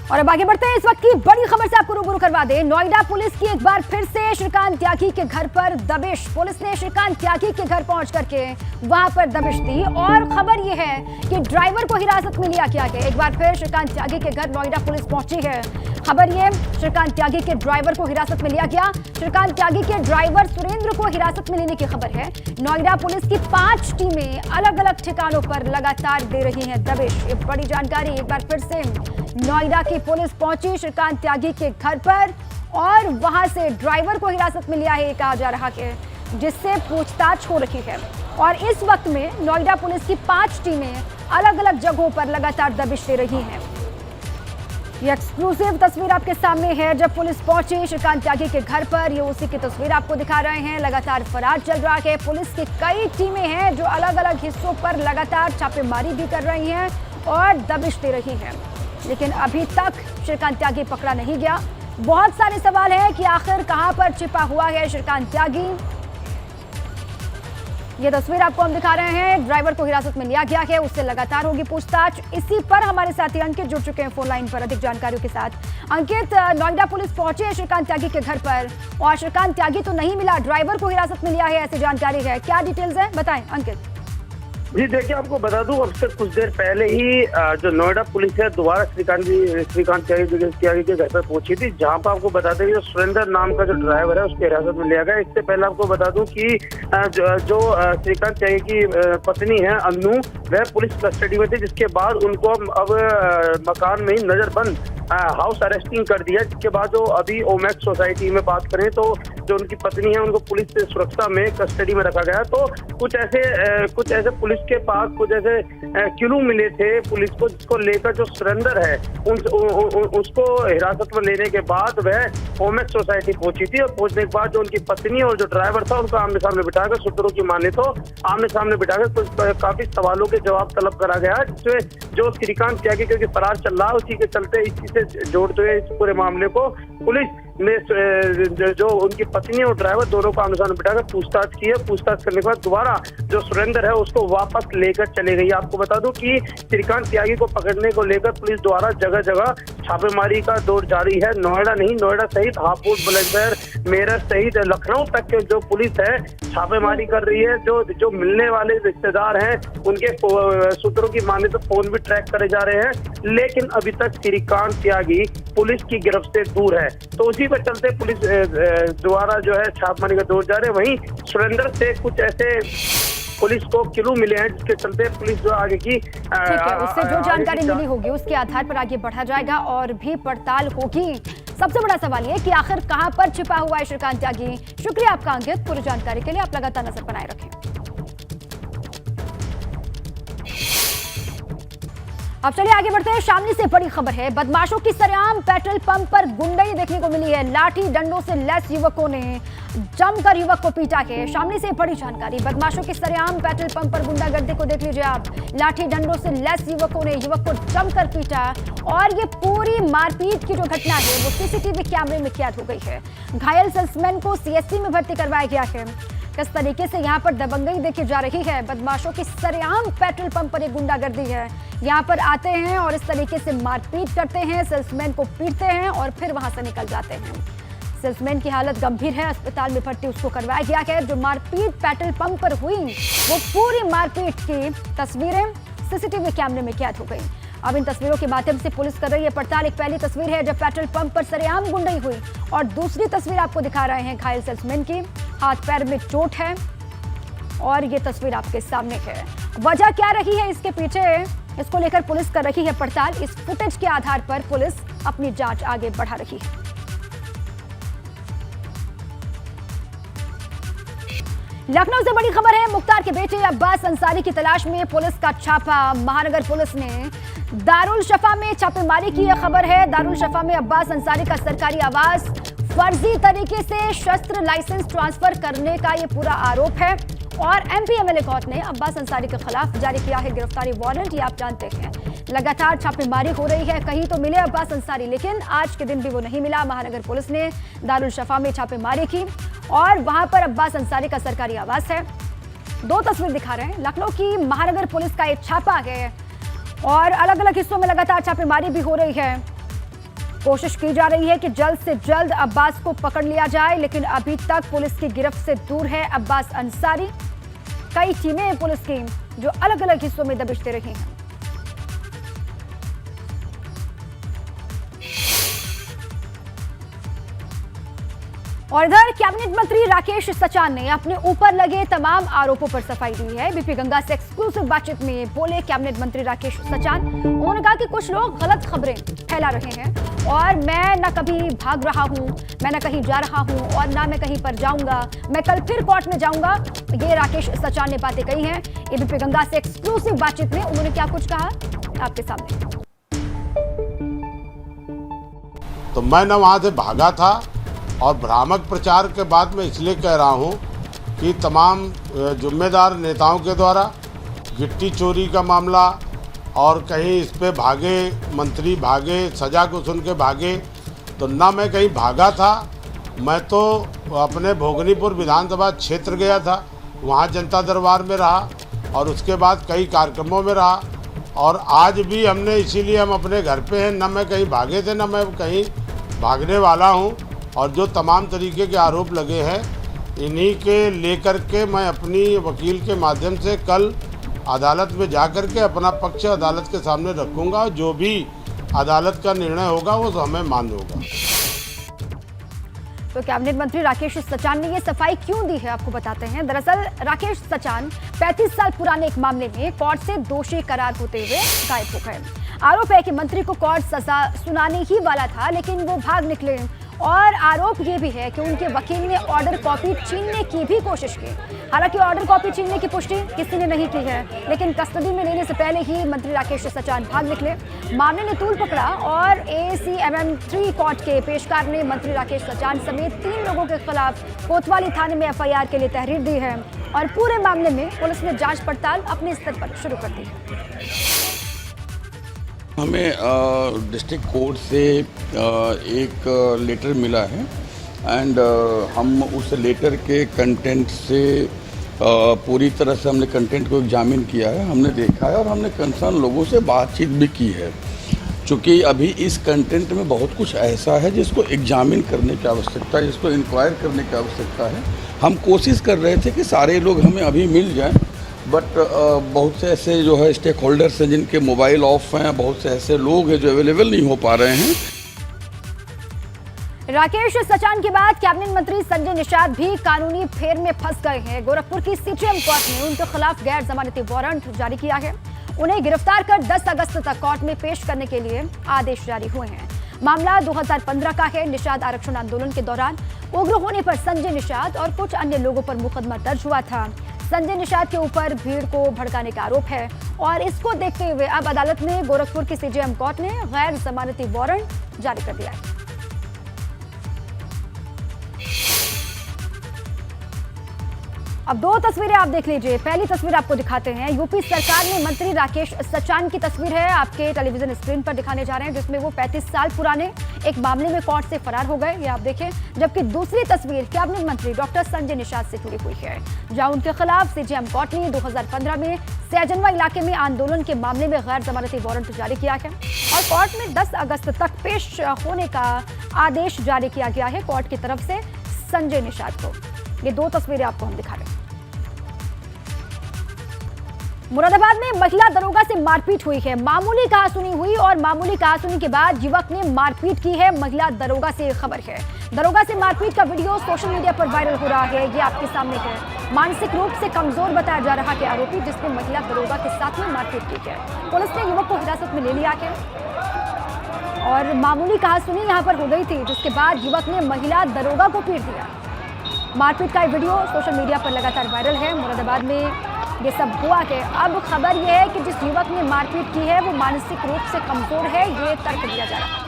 और अब आगे बढ़ते हैं। इस वक्त की बड़ी खबर से आपको रूबरू करवा दें। नोएडा पुलिस की एक बार फिर से श्रीकांत त्यागी के घर पर दबिश। पुलिस ने श्रीकांत त्यागी के घर पहुंच करके वहां पर दबिश दी और खबर यह है कि ड्राइवर को हिरासत में लिया गया है। एक बार फिर श्रीकांत त्यागी के घर नोएडा पुलिस पहुंची है। खबर ये, श्रीकांत त्यागी के ड्राइवर को हिरासत में लिया गया। श्रीकांत त्यागी के ड्राइवर सुरेंद्र को हिरासत में लेने की खबर है। नोएडा पुलिस की 5 टीमें अलग अलग ठिकानों पर लगातार दे रही हैं दबिश। ये बड़ी जानकारी। एक बार फिर से नोएडा की पुलिस पहुंची श्रीकांत त्यागी के घर पर और वहां से ड्राइवर को हिरासत में लिया है, कहा जा रहा है, जिससे पूछताछ हो रही है। और इस वक्त में नोएडा पुलिस की 5 टीमें अलग अलग जगहों पर लगातार दबिश दे रही हैं। ये एक्सक्लूसिव तस्वीर आपके सामने है जब पुलिस पहुंची श्रीकांत त्यागी के घर पर। ये उसी की तस्वीर आपको दिखा रहे हैं। लगातार फरार चल रहा है। पुलिस की कई टीमें हैं जो अलग अलग हिस्सों पर लगातार छापेमारी भी कर रही हैं और दबिश दे रही हैं, लेकिन अभी तक श्रीकांत त्यागी पकड़ा नहीं गया। बहुत सारे सवाल हैं कि आखिर कहां पर छिपा हुआ है श्रीकांत त्यागी। ये तस्वीर आपको हम दिखा रहे हैं। ड्राइवर को हिरासत में लिया गया है, उससे लगातार होगी पूछताछ। इसी पर हमारे साथी अंकित जुड़ चुके हैं फोन लाइन पर अधिक जानकारियों के साथ। अंकित, नोएडा पुलिस पहुंचे है श्रीकांत त्यागी के घर पर और श्रीकांत त्यागी तो नहीं मिला, ड्राइवर को हिरासत में लिया है, ऐसी जानकारी है। क्या डिटेल्स है, बताएं अंकित। जी देखिए, आपको बता दूं, अब से कुछ देर पहले ही जो नोएडा पुलिस है दोबारा श्रीकांत त्यागी के घर पर पहुंची थी, जहां पर आपको बता दें जो सुरेंद्र नाम का जो ड्राइवर है उसके हिरासत में लिया गया। इससे पहले आपको बता दूं कि जो श्रीकांत त्यागी की पत्नी है अन्नू, वह पुलिस कस्टडी में थी, जिसके बाद उनको अब मकान में ही नजरबंद हाउस अरेस्टिंग कर दिया। जिसके बाद जो अभी ओमैक्स सोसाइटी में बात करें तो जो उनकी पत्नी है उनको पुलिस से सुरक्षा में कस्टडी में रखा गया। तो कुछ ऐसे पुलिस के पास कुछ ऐसे क्लू मिले थे पुलिस को, जिसको लेकर जो सुरेंद्र है उसको हिरासत में लेने के बाद वह ओमैक्स सोसाइटी पहुंची थी। और पहुंचने के बाद जो उनकी पत्नी और जो ड्राइवर था उनको आमने सामने बिठाकर, सूत्रों की माने तो आमने सामने बिठाकर कुछ काफी सवालों के जवाब तलब करा गया, जिसमें जो श्रीकांत त्यागी क्योंकि फरार चल रहा है उसी के चलते इसी से जोड़ते हुए इस पूरे मामले को पुलिस ने जो उनकी पत्नी और ड्राइवर दोनों को आमने सामने बिठाकर पूछताछ की है। पूछताछ करने के बाद दोबारा जो सुरेंद्र है उसको वापस लेकर चले गई। आपको बता दूं कि श्रीकांत त्यागी को पकड़ने को लेकर पुलिस द्वारा जगह जगह छापेमारी का दौर जारी है। नोएडा नहीं, नोएडा सहित हापुड़, बुलंदशहर, मेरठ सहित लखनऊ तक के जो पुलिस है छापेमारी कर रही है। जो मिलने वाले रिश्तेदार हैं उनके सूत्रों की माने तो फोन भी ट्रैक करे जा रहे हैं, लेकिन अभी तक श्रीकांत त्यागी पुलिस की गिरफ्त से दूर है। तो उसी पर चलते पुलिस द्वारा जो है छापेमारी का दौर जारी है। वहीं सुरेंद्र से कुछ ऐसे पुलिस को क्लू मिले हैं जिसके चलते पुलिस जो आगे की उससे जो जानकारी मिली होगी उसके आधार पर आगे बढ़ा जाएगा और भी पड़ताल होगी। सबसे बड़ा सवाल ये कि आखिर कहां पर छिपा हुआ है श्रीकांत त्यागी। शुक्रिया आपका अंकित, पूरी जानकारी के लिए। आप लगातार नजर बनाए रखें। अब चलिए आगे बढ़ते हैं। शामली से बड़ी खबर है। बदमाशों की सरेआम पेट्रोल पंप पर गुंडाई देखने को मिली है। लाठी डंडों से लैस युवकों ने जमकर युवक को पीटा है। शामली से बड़ी जानकारी। बदमाशों की सरेआम पेट्रोल पंप पर गुंडागर्दी को देख लीजिए आप। लाठी डंडों से लैस युवकों ने युवक को जमकर पीटा और ये पूरी मारपीट की जो घटना है वो सीसीटीवी कैमरे में कैद हो गई है। घायल सेल्समैन को सीएससी में भर्ती करवाया गया है। किस तरीके से यहाँ पर दबंगई देखी जा रही है। बदमाशों की सरेआम पेट्रोल पंप पर एक गुंडागर्दी है। यहाँ पर आते हैं और इस तरीके से मारपीट करते हैं, सेल्समैन को पीटते हैं और फिर वहां से निकल जाते हैं। सेल्समैन की हालत गंभीर है, अस्पताल में भर्ती उसको करवाया गया है। जो मारपीट पेट्रोल पंप पर हुई वो पूरी मारपीट की तस्वीरें सीसीटीवी कैमरे में कैद हो गई। अब इन तस्वीरों के माध्यम से पुलिस कर रही है पड़ताल। एक पहली तस्वीर है जब पेट्रोल पंप पर सरेआम गुंडाई हुई और दूसरी तस्वीर आपको दिखा रहे हैं घायल सेल्समैन की। हाथ पैर में चोट है और ये तस्वीर आपके सामने है। वजह क्या रही है इसके पीछे, इसको लेकर पुलिस कर रही है पड़ताल। इस फुटेज के आधार पर पुलिस अपनी जांच आगे बढ़ा रही है। लखनऊ से बड़ी खबर है। मुख्तार के बेटे अब्बास अंसारी की तलाश में पुलिस का छापा। महानगर पुलिस ने दारुल शफा में छापेमारी की यह खबर है। दारुल शफा में अब्बास अंसारी का सरकारी आवास फर्जी तरीके से शस्त्र लाइसेंस ट्रांसफर करने का यह पूरा आरोप है और एमपी एमएलए कोर्ट ने अब्बास अंसारी के खिलाफ जारी किया है गिरफ्तारी वारंट। ये आप जानते हैं लगातार छापेमारी हो रही है। कहीं तो मिले अब्बास अंसारी, लेकिन आज के दिन भी वो नहीं मिला। महानगर पुलिस ने दारुल शफा में छापेमारी की और वहां पर अब्बास अंसारी का सरकारी आवास है। 2 तस्वीर दिखा रहे हैं। लखनऊ की महानगर पुलिस का एक छापा है और अलग अलग हिस्सों में लगातार छापेमारी भी हो रही है। कोशिश की जा रही है कि जल्द से जल्द अब्बास को पकड़ लिया जाए, लेकिन अभी तक पुलिस की गिरफ्त से दूर है अब्बास अंसारी। कई टीमें हैं पुलिस की जो अलग अलग हिस्सों में दबिश दे रही हैं। और इधर कैबिनेट मंत्री राकेश सचान ने अपने ऊपर लगे तमाम आरोपों पर सफाई दी है। बीपी गंगा से एक्सक्लूसिव बातचीत में बोले कैबिनेट मंत्री राकेश सचान। उन्होंने कहा कि कुछ लोग गलत खबरें फैला रहे हैं और मैं न कभी भाग रहा हूं, मैं न कहीं जा रहा हूं और ना मैं कहीं पर जाऊंगा, मैं कल फिर कोर्ट में जाऊंगा। ये राकेश सचान ने बातें कही हैं। एबीपी गंगा से एक्सक्लूसिव बातचीत में उन्होंने क्या कुछ कहा आपके सामने। तो मैं न वहां से भागा था और भ्रामक प्रचार के बाद मैं इसलिए कह रहा हूं कि तमाम जिम्मेदार नेताओं के द्वारा गिट्टी चोरी का मामला और कहीं इस पे भागे मंत्री भागे, सजा को सुन के भागे, तो ना मैं कहीं भागा था। मैं तो अपने भोगनीपुर विधानसभा क्षेत्र गया था, वहां जनता दरबार में रहा और उसके बाद कई कार्यक्रमों में रहा और आज भी हमने इसीलिए हम अपने घर पे हैं। ना मैं कहीं भागे थे, ना मैं कहीं भागने वाला हूं। और जो तमाम तरीके के आरोप लगे हैं इन्हीं के लेकर के मैं अपनी वकील के माध्यम से कल अदालत में जाकर के अपना पक्ष अदालत के सामने रखूंगा। जो भी अदालत का निर्णय होगा वो हमें मान्य होगा। तो कैबिनेट मंत्री राकेश सचान ने ये सफाई क्यों दी है आपको बताते हैं। दरअसल राकेश सचान 35 साल पुराने एक मामले में कोर्ट से दोषी करार होते हुए गायब हो गए। आरोप है कि मंत्री को कोर्ट सजा सुनाने ही वाला था, लेकिन वो भाग निकले। और आरोप ये भी है कि उनके वकील ने ऑर्डर कॉपी छीनने की भी कोशिश की। हालांकि ऑर्डर कॉपी छीनने की पुष्टि किसी ने नहीं की है, लेकिन कस्टडी में लेने से पहले ही मंत्री राकेश सचान भाग निकले। मामले ने तूल पकड़ा और ACMM 3 कोर्ट के पेशकार ने मंत्री राकेश सचान समेत 3 लोगों के खिलाफ कोतवाली थाने में FIR के लिए तहरीर दी है और पूरे मामले में पुलिस ने जांच पड़ताल अपने स्तर पर शुरू कर दी है। हमें डिस्ट्रिक्ट कोर्ट से एक लेटर मिला है एंड हम उस लेटर के कंटेंट से पूरी तरह से हमने कंटेंट को एग्जामिन किया है, हमने देखा है और हमने कंसर्न लोगों से बातचीत भी की है। चूँकि अभी इस कंटेंट में बहुत कुछ ऐसा है जिसको एग्जामिन करने की आवश्यकता है, जिसको इंक्वायर करने की आवश्यकता है। हम कोशिश कर रहे थे कि सारे लोग हमें अभी मिल जाएं, बट बहुत से ऐसे जो है स्टेक होल्डर्स हैं जिनके मोबाइल ऑफ हैं, बहुत से ऐसे लोग हैं जो अवेलेबल नहीं हो पा रहे हैं। राकेश सचान के बाद कैबिनेट मंत्री संजय निषाद भी कानूनी फेर में फंस गए हैं। गोरखपुर की CJM कोर्ट ने उनके खिलाफ गैर जमानती वारंट जारी किया है। उन्हें गिरफ्तार कर 10 अगस्त तक कोर्ट में पेश करने के लिए आदेश जारी हुए हैं। मामला 2015 का है। निषाद आरक्षण आंदोलन के दौरान उग्र होने पर संजय निषाद और कुछ अन्य लोगों पर मुकदमा दर्ज हुआ था। संजय निषाद के ऊपर भीड़ को भड़काने का आरोप है और इसको देखते हुए अब अदालत ने गोरखपुर की CJM कोर्ट ने गैर जमानती वारंट जारी कर दिया है। अब 2 तस्वीरें आप देख लीजिए। पहली तस्वीर आपको दिखाते हैं। यूपी सरकार ने मंत्री राकेश सचान की तस्वीर है आपके टेलीविजन स्क्रीन पर दिखाने जा रहे हैं, जिसमें वो 35 साल पुराने एक मामले में कोर्ट से फरार हो गए, ये आप देखें। जबकि दूसरी तस्वीर कैबिनेट मंत्री डॉक्टर संजय निषाद से जुड़ी हुई है, जहां उनके खिलाफ CJM कोर्ट ने 2015 में सैजनवा इलाके में आंदोलन के मामले में गैर जमानती वारंट जारी किया है और कोर्ट में 10 अगस्त तक पेश होने का आदेश जारी किया गया है कोर्ट की तरफ से संजय निषाद को। ये 2 तस्वीरें आपको हम दिखा रहे हैं। मुरादाबाद में महिला दरोगा से मारपीट हुई है। मामूली कहासुनी हुई और मामूली कहासुनी के बाद युवक ने मारपीट की है महिला दरोगा से। खबर है दरोगा से मारपीट का वीडियो सोशल मीडिया पर वायरल हो रहा है, ये आपके सामने है। मानसिक रूप से कमजोर बताया जा रहा है आरोपी, जिसने महिला दरोगा के साथ में मारपीट की है। पुलिस ने युवक को हिरासत में ले लिया है और मामूली कहासुनी यहाँ पर हो गई थी, जिसके बाद युवक ने महिला दरोगा को पीट दिया। मारपीट का वीडियो सोशल मीडिया पर लगातार वायरल है। मुरादाबाद में ये सब हुआ है। अब खबर यह है कि जिस युवक ने मारपीट की है वो मानसिक रूप से कमजोर है, ये तर्क दिया जा रहा है।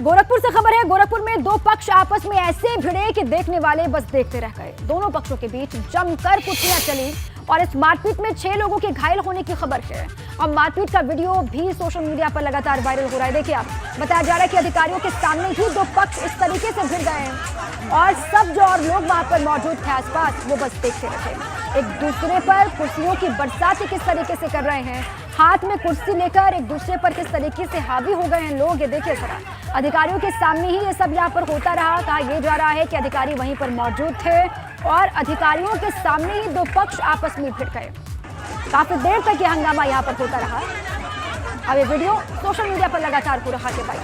गोरखपुर से खबर है। गोरखपुर में 2 पक्ष आपस में ऐसे भिड़े कि देखने वाले बस देखते रह गए। दोनों पक्षों के बीच जमकर कुश्तियां चली और इस मारपीट में 6 लोगों के घायल होने की खबर है और मारपीट का वीडियो भी सोशल मीडिया पर लगातार वायरल हो रहा है। देखिए आप, बताया जा रहा है कि अधिकारियों के सामने ही 2 पक्ष इस तरीके से भिड़ गए हैं और सब जो और लोग वहां पर मौजूद थे आसपास वो बस देखते रहे। एक दूसरे पर कुर्सियों की बरसात किस तरीके से कर रहे हैं हाथ में कुर्सी लेकर एक दूसरे पर किस तरीके से हावी हो गए हैं लोग, ये देखिए जरा। अधिकारियों के सामने ही ये सब यहाँ पर होता रहा। कहा यह जा रहा है कि अधिकारी वहीं पर मौजूद थे और अधिकारियों के सामने ही दो पक्ष आपस में भिड़ गए। काफी देर तक ये हंगामा यहाँ पर होता रहा। अब ये वीडियो सोशल मीडिया पर लगातार हो रहा है भाई।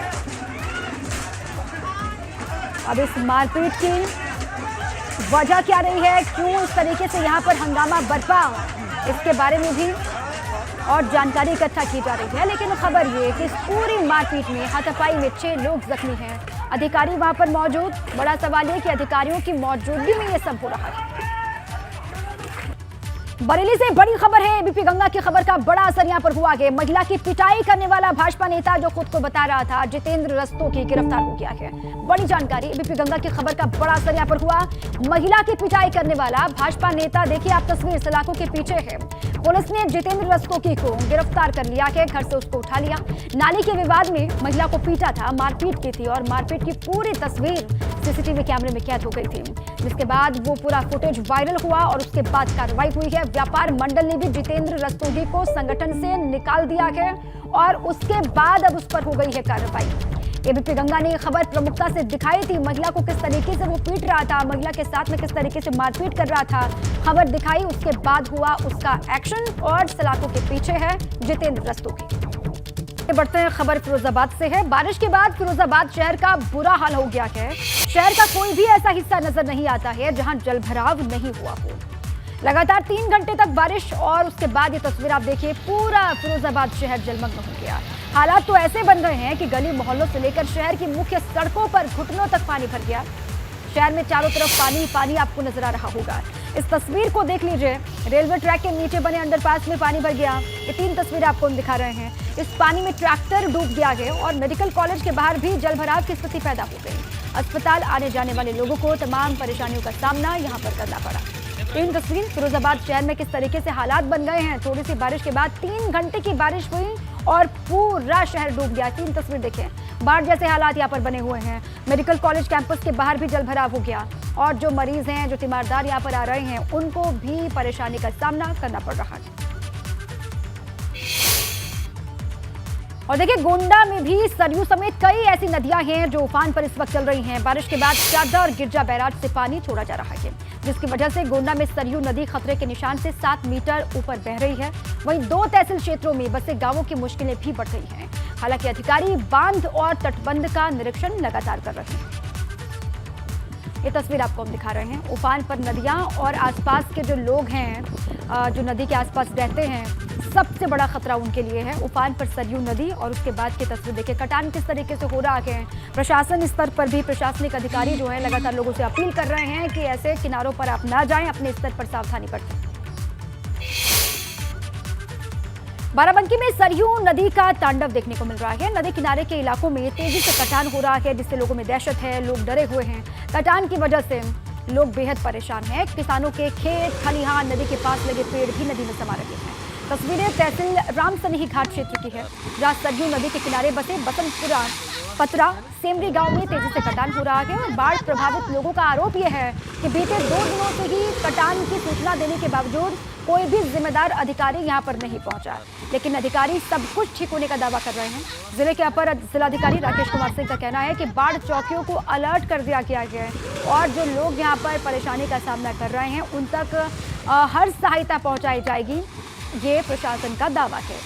अब इस मारपीट की वजह क्या रही है, क्यों इस तरीके से यहाँ पर हंगामा बरपा, इसके बारे में भी और जानकारी इकट्ठा की जा रही है। लेकिन खबर ये कि इस पूरी मारपीट में हाथापाई में 6 लोग जख्मी हैं, अधिकारी वहां पर मौजूद। बड़ा सवाल ये कि अधिकारियों की मौजूदगी में ये सब हो रहा है। बरेली से बड़ी खबर है, एबीपी गंगा की खबर का बड़ा असर यहां पर हुआ है। महिला की पिटाई करने वाला भाजपा नेता जो खुद को बता रहा था जितेंद्र रस्तोगी गिरफ्तार हो गया है। बड़ी जानकारी, एबीपी गंगा की खबर का बड़ा असर यहां पर हुआ। महिला की पिटाई करने वाला भाजपा नेता, देखिए आप तस्वीर सलाखों के पीछे है। पुलिस ने जितेंद्र रस्तोगी को गिरफ्तार कर लिया है, घर से उसको उठा लिया। नाली के विवाद में महिला को पीटा था, मारपीट की थी और मारपीट की पूरी तस्वीर सीसीटीवी कैमरे में कैद हो गई थी, जिसके बाद वो पूरा फुटेज वायरल हुआ और उसके बाद कार्रवाई हुई है। व्यापार मंडल ने भी जितेंद्र रस्तोगी को संगठन से निकाल दिया है और उसके बाद अब उस पर हो गई है कार्रवाई। एबीपी गंगा ने खबर प्रमुखता से दिखाई थी, महिला को किस तरीके से वो पीट रहा था, महिला के साथ में किस तरीके से मारपीट कर रहा था, खबर दिखाई। उसके बाद हुआ उसका एक्शन और सलाखों के पीछे है जितेंद्र रस्तोगी। बढ़ते हैं, खबर फिरोजाबाद से है। बारिश के बाद फिरोजाबाद शहर का बुरा हाल हो गया है। शहर का कोई भी ऐसा हिस्सा नजर नहीं आता है जहां जलभराव नहीं हुआ हो। लगातार 3 घंटे तक बारिश और उसके बाद ये तस्वीर आप देखिए, पूरा फिरोजाबाद शहर जलमग्न हो गया। हालात तो ऐसे बन गए हैं कि गली मोहल्लों से लेकर शहर की मुख्य सड़कों पर घुटनों तक पानी भर गया। शहर में चारों तरफ पानी पानी आपको नजर आ रहा होगा। इस तस्वीर को देख लीजिए, रेलवे ट्रैक के नीचे बने अंडरपास में पानी भर गया। ये 3 तस्वीरें आपको हम दिखा रहे हैं। इस पानी में ट्रैक्टर डूब गया है और मेडिकल कॉलेज के बाहर भी जलभराव की स्थिति पैदा हो गई। अस्पताल आने जाने वाले लोगों को तमाम परेशानियों का सामना यहाँ पर करना पड़ा। 3 तस्वीर फिरोजाबाद शहर में किस तरीके से हालात बन गए हैं। थोड़ी सी बारिश के बाद 3 घंटे की बारिश हुई और पूरा शहर डूब गया। 3 तस्वीर देखें, बाढ़ जैसे हालात यहाँ पर बने हुए हैं। मेडिकल कॉलेज कैंपस के बाहर भी जलभराव हो गया और जो मरीज हैं, जो तीमारदार यहाँ पर आ रहे हैं, उनको भी परेशानी का सामना करना पड़ रहा है। और देखिए, गोंडा में भी सरयू समेत कई ऐसी नदियां हैं जो उफान पर इस वक्त चल रही हैं। बारिश के बाद चादर और गिरजा बैराज से पानी छोड़ा जा रहा है, जिसकी वजह से गोंडा में सरयू नदी खतरे के निशान से 7 मीटर ऊपर बह रही है। वहीं 2 तहसील क्षेत्रों में बसे गांवों की मुश्किलें भी बढ़ रही हैं। हालांकि अधिकारी बांध और तटबंध का निरीक्षण लगातार कर रहे हैं। ये तस्वीर आपको हम दिखा रहे हैं। उफान पर नदियां और आसपास के जो लोग हैं, जो नदी के आसपास रहते हैं, सबसे बड़ा खतरा उनके लिए है। उफान पर सरयू नदी और उसके बाद की तस्वीर देखिए, कटान किस तरीके से हो रहा है। प्रशासन स्तर पर भी प्रशासनिक अधिकारी जो है लगातार लोगों से अपील कर रहे हैं कि ऐसे किनारों पर आप ना जाएं, अपने स्तर पर सावधानी बरतें। बाराबंकी में सरयू नदी का तांडव देखने को मिल रहा है। नदी किनारे के इलाकों में तेजी से कटान हो रहा है, जिससे लोगों में दहशत है, लोग डरे हुए हैं। कटान की वजह से लोग बेहद परेशान हैं। किसानों के खेत खलिहान, नदी के पास लगे पेड़ भी नदी में समा रहे हैं। तस्वीरें तहसील रामसनही घाट क्षेत्र की है, जहां सरयू नदी के किनारे बसे बसंतपुरा, पतरा, सेमरी गांव में तेजी से कटान हो रहा है। और बाढ़ प्रभावित लोगों का आरोप यह है कि बीते 2 दिनों से ही कटान की सूचना देने के बावजूद कोई भी जिम्मेदार अधिकारी यहां पर नहीं पहुंचा, लेकिन अधिकारी सब कुछ ठीक होने का दावा कर रहे हैं। जिले के अपर जिलाधिकारी राकेश कुमार सिंह का कहना है कि बाढ़ चौकियों को अलर्ट कर दिया गया है और जो लोग यहां पर परेशानी का सामना कर रहे हैं उन तक हर सहायता पहुंचाई जाएगी, ये प्रशासन का दावा है।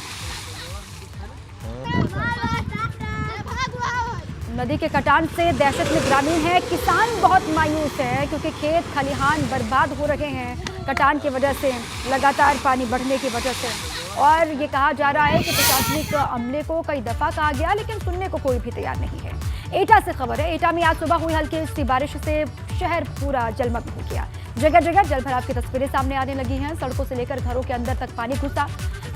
नदी के कटान से दहशत में ग्रामीण है, किसान बहुत मायूस है क्योंकि खेत खलिहान बर्बाद हो रहे हैं कटान की वजह से, लगातार पानी बढ़ने की वजह से। और ये कहा जा रहा है कि प्रशासनिक अमले को कई दफा कहा गया, लेकिन सुनने को कोई भी तैयार नहीं है। एटा से खबर है, एटा में आज सुबह हुई हल्की सी बारिश से शहर पूरा जलमग्न हो गया। जगह जगह जलभराव की तस्वीरें सामने आने लगी हैं। सड़कों से लेकर घरों के अंदर तक पानी घुसा।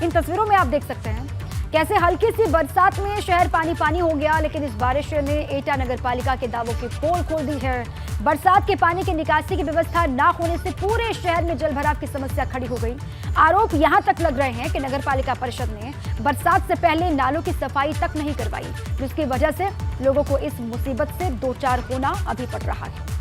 इन तस्वीरों में आप देख सकते हैं कैसे हल्की सी बरसात में शहर पानी पानी हो गया, लेकिन इस बारिश ने एटा नगर पालिका के दावों की पोल खोल दी है। बरसात के पानी की निकासी की व्यवस्था न होने से पूरे शहर में जलभराव की समस्या खड़ी हो गई। आरोप यहां तक लग रहे हैं कि नगर पालिका परिषद ने बरसात से पहले नालों की सफाई तक नहीं करवाई, जिसकी वजह से लोगों को इस मुसीबत से 2-4 होना अभी पड़ रहा है।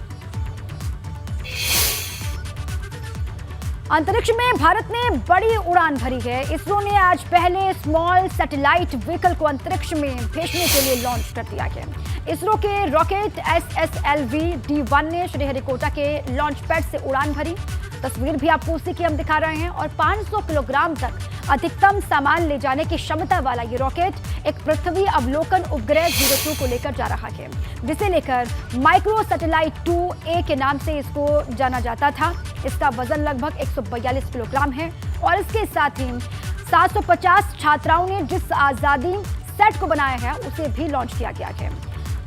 अंतरिक्ष में भारत ने बड़ी उड़ान भरी है। इसरो ने आज पहले स्मॉल सैटेलाइट व्हीकल को अंतरिक्ष में भेजने के लिए लॉन्च कर दिया है। इसरो के रॉकेट SSLV-D1 ने श्रीहरिकोटा के लॉन्च पैड से उड़ान भरी। तस्वीर भी आपको उसी की हम दिखा रहे हैं। और 500 किलोग्राम तक अधिकतम सामान ले जाने की क्षमता वाला ये रॉकेट एक पृथ्वी अवलोकन उपग्रह 02 को लेकर जा रहा है, जिसे लेकर माइक्रो सैटेलाइट 2A के नाम से इसको जाना जाता था। इसका वजन लगभग 142 किलोग्राम है और इसके साथ ही 750 छात्राओं ने जिस आजादी सेट को बनाया है उसे भी लॉन्च किया गया है।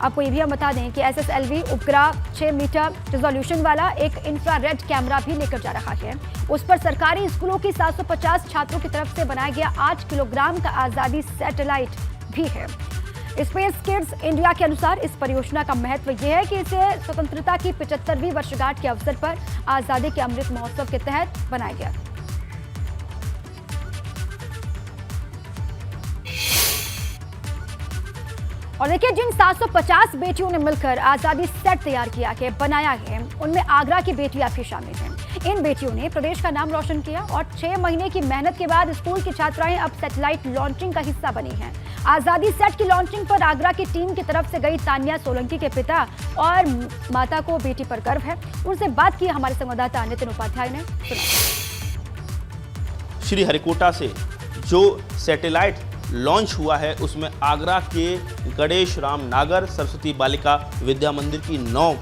आपको ये भी हम बता दें कि SSLV उपग्रह 6 मीटर रिजोल्यूशन वाला एक इंफ्रारेड कैमरा भी लेकर जा रहा है। उस पर सरकारी स्कूलों की 750 छात्रों की तरफ से बनाया गया 8 किलोग्राम का आजादी सैटेलाइट भी है। स्पेस किड्स इंडिया के अनुसार इस परियोजना का महत्व यह है कि इसे स्वतंत्रता की 75वीं वर्षगांठ के अवसर पर आजादी के अमृत महोत्सव के तहत बनाया गया। और देखिए, जिन 750 बेटियों ने मिलकर आजादी सेट तैयार किया है, बनाया है, उनमें आगरा की बेटियां भी शामिल हैं। इन बेटियों ने प्रदेश का नाम रोशन किया और 6 महीने की मेहनत के बाद स्कूल की छात्राएं अब सैटेलाइट लॉन्चिंग का हिस्सा बनी हैं। आजादी सेट की लॉन्चिंग पर आगरा की टीम की तरफ से गई तान्या सोलंकी के पिता और माता को बेटी पर गर्व है। उनसे बात की हमारे संवाददाता नितिन उपाध्याय ने। श्रीहरिकोटा से जो सैटेलाइट लॉन्च हुआ है उसमें आगरा के गणेश राम नागर सरस्वती बालिका विद्या मंदिर की 9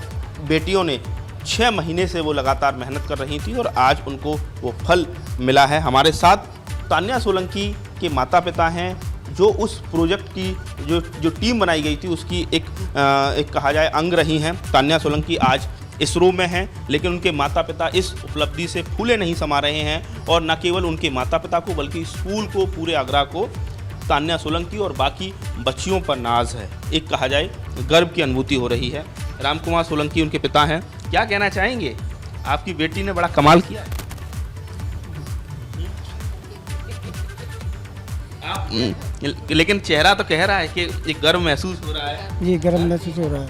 बेटियों ने 6 महीने से वो लगातार मेहनत कर रही थी और आज उनको वो फल मिला है। हमारे साथ तान्या सोलंकी के माता पिता हैं, जो उस प्रोजेक्ट की जो टीम बनाई गई थी उसकी एक कहा जाए अंग रही हैं। तान्या सोलंकी आज इसरो में हैं, लेकिन उनके माता पिता इस उपलब्धि से फूले नहीं समा रहे हैं। और न केवल उनके माता पिता को बल्कि स्कूल को, पूरे आगरा को तान्या सोलंकी और बाकी बच्चियों पर नाज है। एक कहा जाए गर्व की अनुभूति हो रही है। राम कुमार सोलंकी उनके पिता हैं। क्या कहना चाहेंगे? आपकी बेटी ने बड़ा कमाल किया है। लेकिन चेहरा तो कह रहा है कि एक गर्व महसूस हो रहा है। जी, गर्व महसूस हो रहा है।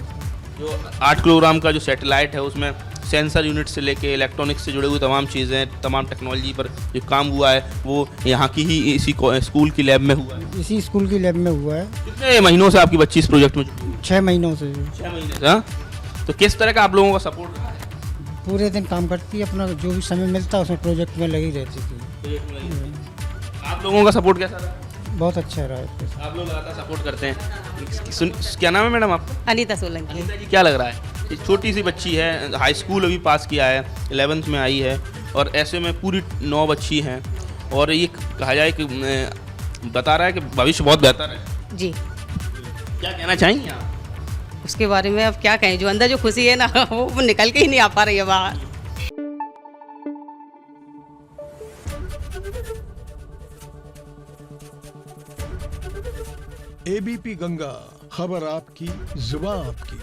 जो 8 किलोग्राम का जो सैटेलाइट है उसमें सेंसर यूनिट से लेके इलेक्ट्रॉनिक्स से जुड़े हुए तमाम चीज़ें, तमाम टेक्नोलॉजी पर जो काम हुआ है वो यहाँ की ही इसी स्कूल की लैब में हुआ है। इसी स्कूल की लैब में हुआ है। कितने महीनों से आपकी बच्ची इस प्रोजेक्ट में जुड़ी? 6 महीनों से। 6 महीने से। हाँ, तो किस तरह का आप लोगों का सपोर्ट रहा है? पूरे दिन काम करती है, अपना जो भी समय मिलता है उसमें प्रोजेक्ट में लगी रहती थी। आप लोगों का सपोर्ट कैसा रहा? बहुत अच्छा रहा है। आप लोग लगातार सपोर्ट करते हैं। क्या नाम है मैडम आपका? अनीता सोलंकी। अनीता जी, क्या लग रहा है? एक छोटी सी बच्ची है, हाई स्कूल अभी पास किया है, 11th में आई है और ऐसे में पूरी 9 बच्ची हैं और ये कहा जाए कि बता रहा है कि भविष्य बहुत बेहतर है। जी, क्या कहना चाहेंगे आप उसके बारे में? अब क्या कहें, जो अंदर जो खुशी है ना वो निकल के ही नहीं आ पा रही है बाहर। ABP गंगा, खबर आपकी, जुबान आपकी।